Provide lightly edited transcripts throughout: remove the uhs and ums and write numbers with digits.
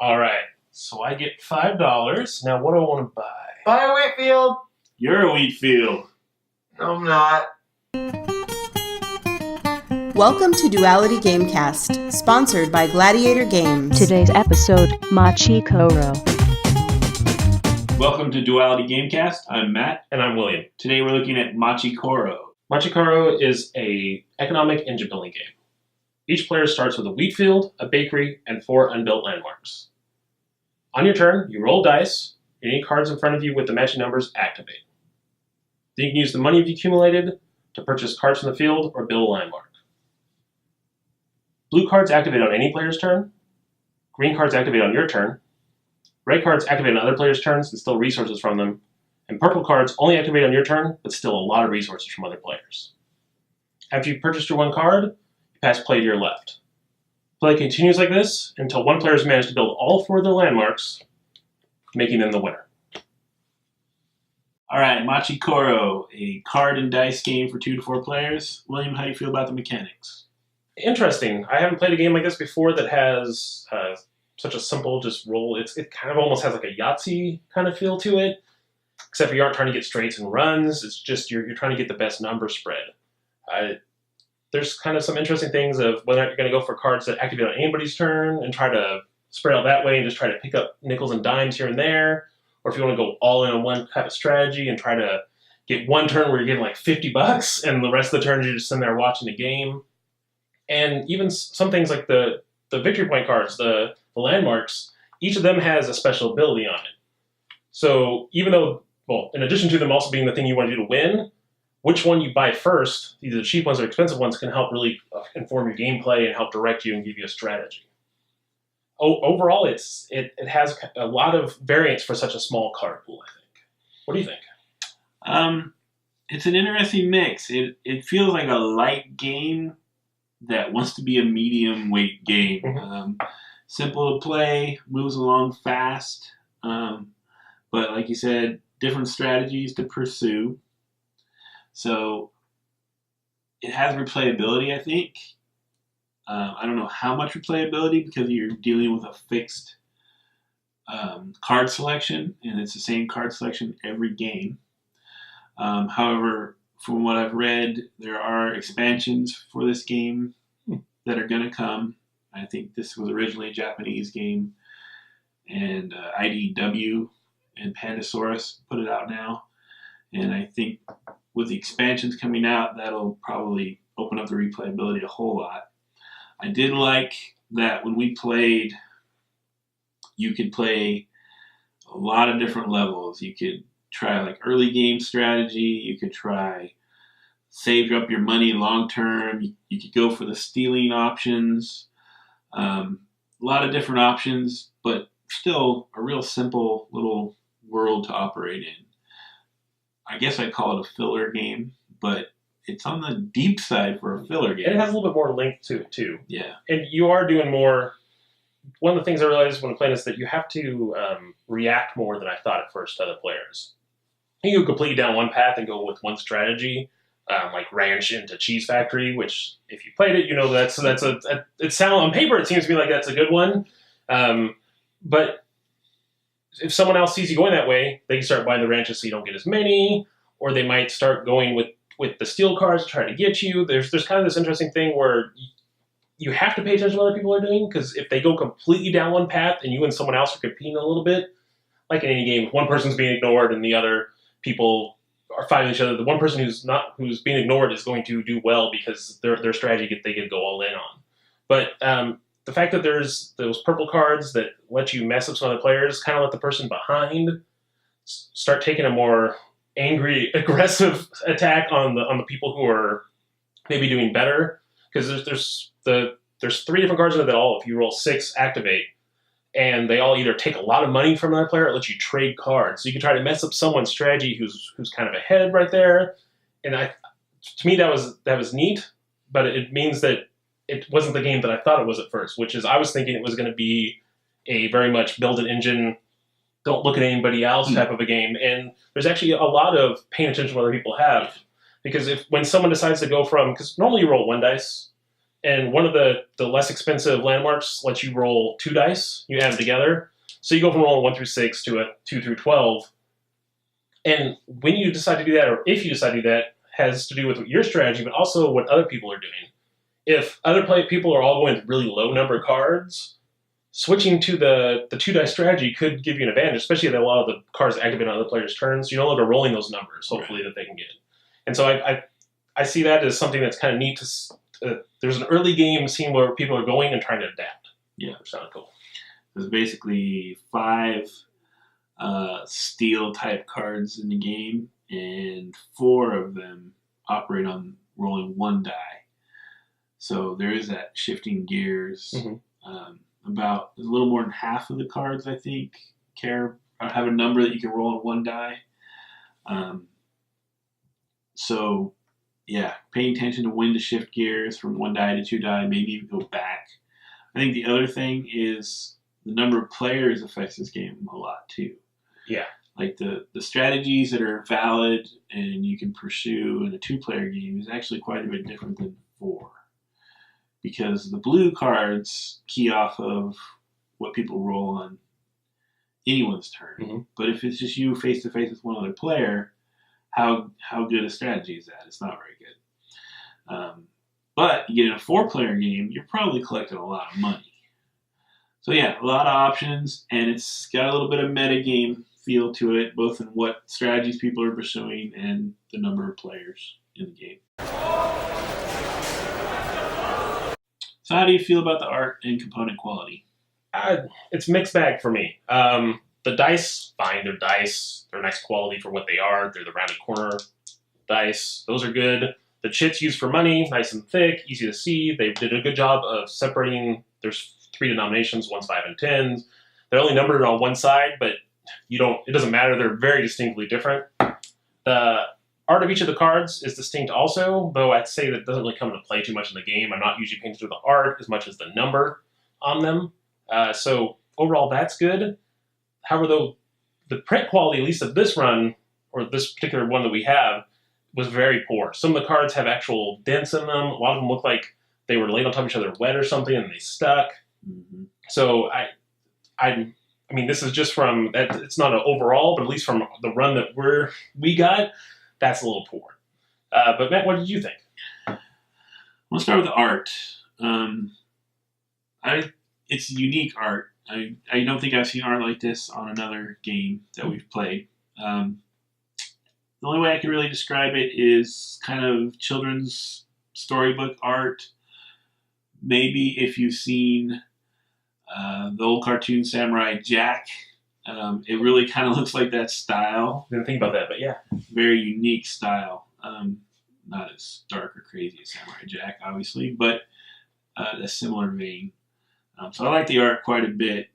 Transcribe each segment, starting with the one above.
All right. So I get $5. Now, what do I want to buy? Buy a Whitfield. You're a wheat field. No, I'm not. Welcome to Duality Gamecast, sponsored by Gladiator Games. Today's episode, Machi Koro. Welcome to Duality Gamecast. I'm Matt. And I'm William. Today we're looking at Machi Koro. Machi Koro is an economic engine building game. Each player starts with a wheat field, a bakery, and 4 unbuilt landmarks. On your turn, you roll dice. Any cards in front of you with the matching numbers activate. Then you can use the money you've accumulated to purchase cards from the field or build a landmark. Blue cards activate on any player's turn. Green cards activate on your turn. Red cards activate on other players' turns and steal resources from them. And purple cards only activate on your turn, but steal a lot of resources from other players. After you've purchased your one card, you pass play to your left. Play continues like this until one player has managed to build all 4 of their landmarks, making them the winner. All right, Machi Koro, a card and dice game for 2 to 4 players. William, how do you feel about the mechanics? Interesting. I haven't played a game like this before that has such a simple just roll. It kind of almost has like a Yahtzee kind of feel to it, except for you aren't trying to get straights and runs. It's just you're trying to get the best number spread. There's kind of some interesting things of whether or not you're going to go for cards that activate on anybody's turn and try to spread out that way and just try to pick up nickels and dimes here and there, or if you want to go all in on one type of strategy and try to get one turn where you're getting like $50 and the rest of the turns you're just sitting there watching the game. And even some things like the victory point cards, the landmarks, each of them has a special ability on it. So even though, well, in addition to them also being the thing you want to do to win, which one you buy first, either the cheap ones or expensive ones, can help really inform your gameplay and help direct you and give you a strategy. Overall, it has a lot of variance for such a small card pool, I think. What do you think? It's an interesting mix. It feels like a light game that wants to be a medium weight game. Mm-hmm. Simple to play, moves along fast, but like you said, different strategies to pursue. So it has replayability, I think. I don't know how much replayability because you're dealing with a fixed card selection, and it's the same card selection every game. However, from what I've read, there are expansions for this game that are going to come. I think this was originally a Japanese game, and IDW and Pandasaurus put it out now. And I think with the expansions coming out, that'll probably open up the replayability a whole lot. I did like that when we played, you could play a lot of different levels. You could try like early game strategy. You could try save up your money long term. You could go for the stealing options. A lot of different options, but still a real simple little world to operate in. I guess I'd call it a filler game, but it's on the deep side for a filler game. And it has a little bit more length to it, too. Yeah. And you are doing more. One of the things I realized when playing is that you have to react more than I thought at first to other players. You go completely down one path and go with one strategy, like ranch into cheese factory, which if you played it, you know that's on paper it seems to me like that's a good one. But if someone else sees you going that way, they can start buying the ranches so you don't get as many, or they might start going with the steel cards to try to get you. There's kind of this interesting thing where you have to pay attention to what other people are doing, because if they go completely down one path and you and someone else are competing a little bit, like in any game, if one person's being ignored and the other people are fighting each other, the one person who's being ignored is going to do well because their strategy they get to go all in on. But the fact that there's those purple cards that let you mess up some other players, kind of let the person behind start taking a more angry, aggressive attack on the people who are maybe doing better. Because there's 3 different cards in it that all, if you roll 6, activate. And they all either take a lot of money from another player or let you trade cards. So you can try to mess up someone's strategy who's kind of ahead right there. And to me that was neat, but it means that it wasn't the game that I thought it was at first, which is I was thinking it was going to be a very much build an engine, don't look at anybody else type of a game. And there's actually a lot of paying attention to what other people have. Because when someone decides to go from, because normally you roll 1 dice, And one of the less expensive landmarks lets you roll 2 dice. You add them together. So you go from rolling 1 through 6 to a 2 through 12. And when you decide to do that, or if you decide to do that, has to do with your strategy, but also what other people are doing. If other people are all going with really low number cards, switching to the 2 dice strategy could give you an advantage, especially if a lot of the cards activate on other players' turns. You're no longer rolling those numbers, hopefully, that they can get. And so I see that as something that's kind of neat. There's an early game scene where people are going and trying to adapt. Yeah. Which sounds cool. There's basically 5 steel type cards in the game, and 4 of them operate on rolling 1 die. So there is that shifting gears. About a little more than half of the cards, I think, have a number that you can roll on 1 die. So, yeah, paying attention to when to shift gears from 1 die to 2 die, maybe even go back. I think the other thing is the number of players affects this game a lot, too. Yeah. Like the strategies that are valid and you can pursue in a 2-player game is actually quite a bit different than 4. Because the blue cards key off of what people roll on anyone's turn. But if it's just you face to face with one other player, how good a strategy is that? It's not very good. But you get in a 4-player game, you're probably collecting a lot of money. So yeah, a lot of options, and it's got a little bit of metagame feel to it, both in what strategies people are pursuing and the number of players in the game. So how do you feel about the art and component quality? It's mixed bag for me. The dice, fine. They're dice. They're nice quality for what they are. They're the rounded corner dice. Those are good. The chits used for money, nice and thick, easy to see. They did a good job of separating. There's 3 denominations, 1s, 5, and 10s. They're only numbered on one side, but it doesn't matter. They're very distinctly different. The art of each of the cards is distinct also, though I'd say that doesn't really come into play too much in the game. I'm not usually paying attention to the art as much as the number on them. So overall, that's good. However, though, the print quality, at least of this run, or this particular one that we have, was very poor. Some of the cards have actual dents in them. A lot of them look like they were laid on top of each other wet or something, and they stuck. So I mean, this is just from, it's not an overall, but at least from the run that we got, that's a little poor. But Matt, what did you think? We'll start with the art. It's unique art. I don't think I've seen art like this on another game that we've played. The only way I can really describe it is kind of children's storybook art. Maybe if you've seen the old cartoon Samurai Jack, it really kind of looks like that style. Didn't think about that, but yeah. Very unique style. Not as dark or crazy as Samurai Jack, obviously, but a similar vein. So I like the art quite a bit,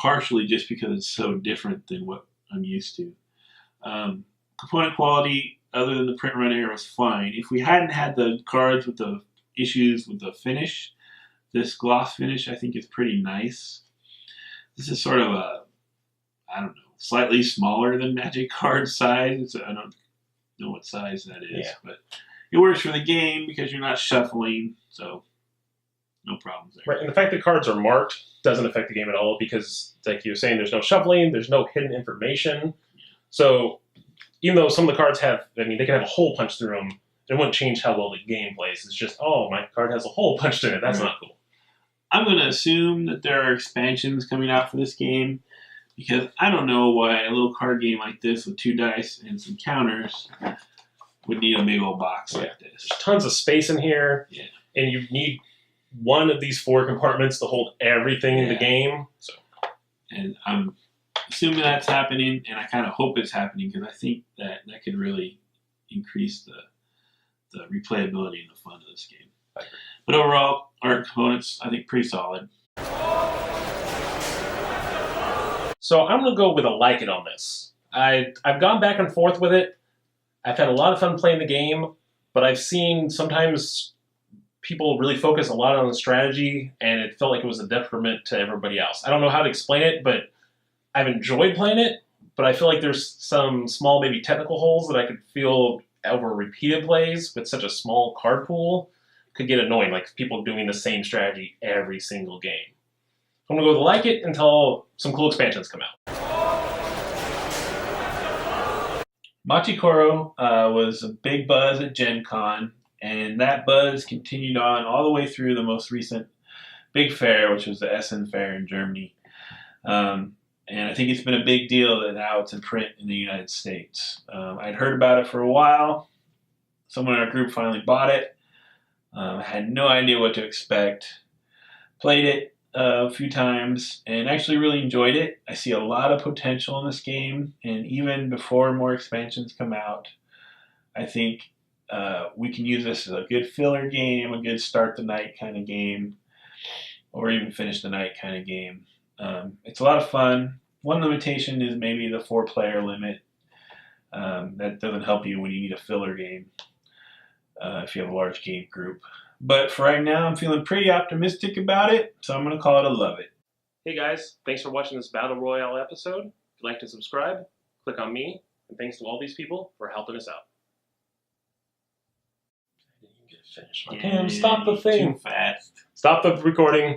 partially just because it's so different than what I'm used to. Component quality, other than the print run error, was fine. If we hadn't had the cards with the issues with the finish, this gloss finish I think is pretty nice. This is sort of slightly smaller than Magic card size. I don't know what size that is, but it works for the game because you're not shuffling, so no problems there. Right, and the fact that cards are marked doesn't affect the game at all because, like you were saying, there's no shuffling, there's no hidden information. So even though some of the cards they can have a hole punched through them, it wouldn't change how well the game plays. It's just, oh, my card has a hole punched in it. That's not cool. I'm going to assume that there are expansions coming out for this game because I don't know why a little card game like this with 2 dice and some counters would need a big old box like this. There's tons of space in here, and you need one of these 4 compartments to hold everything in the game. So, and I'm assuming that's happening, and I kind of hope it's happening because I think that could really increase the replayability and the fun of this game. But overall, art components, I think, pretty solid. So I'm going to go with a like it on this. I've gone back and forth with it. I've had a lot of fun playing the game, but I've seen sometimes people really focus a lot on the strategy, and it felt like it was a detriment to everybody else. I don't know how to explain it, but I've enjoyed playing it, but I feel like there's some small, maybe technical holes that I could feel over repeated plays with such a small card pool could get annoying, like people doing the same strategy every single game. I'm gonna go with like it until some cool expansions come out. Machi Koro was a big buzz at Gen Con, and that buzz continued on all the way through the most recent big fair, which was the Essen Fair in Germany. And I think it's been a big deal that now it's in print in the United States. I'd heard about it for a while. Someone in our group finally bought it. I had no idea what to expect. Played it a few times and actually really enjoyed it. I see a lot of potential in this game, and even before more expansions come out, I think we can use this as a good filler game, a good start the night kind of game, or even finish the night kind of game. It's a lot of fun. One limitation is maybe the 4-player limit. That doesn't help you when you need a filler game if you have a large game group. But for right now, I'm feeling pretty optimistic about it, so I'm going to call it a love it. Hey guys, thanks for watching this Battle Royale episode. If you'd like to subscribe, click on me, and thanks to all these people for helping us out. I didn't even get to finish my damn, stop the thing. Too fast. Stop the recording.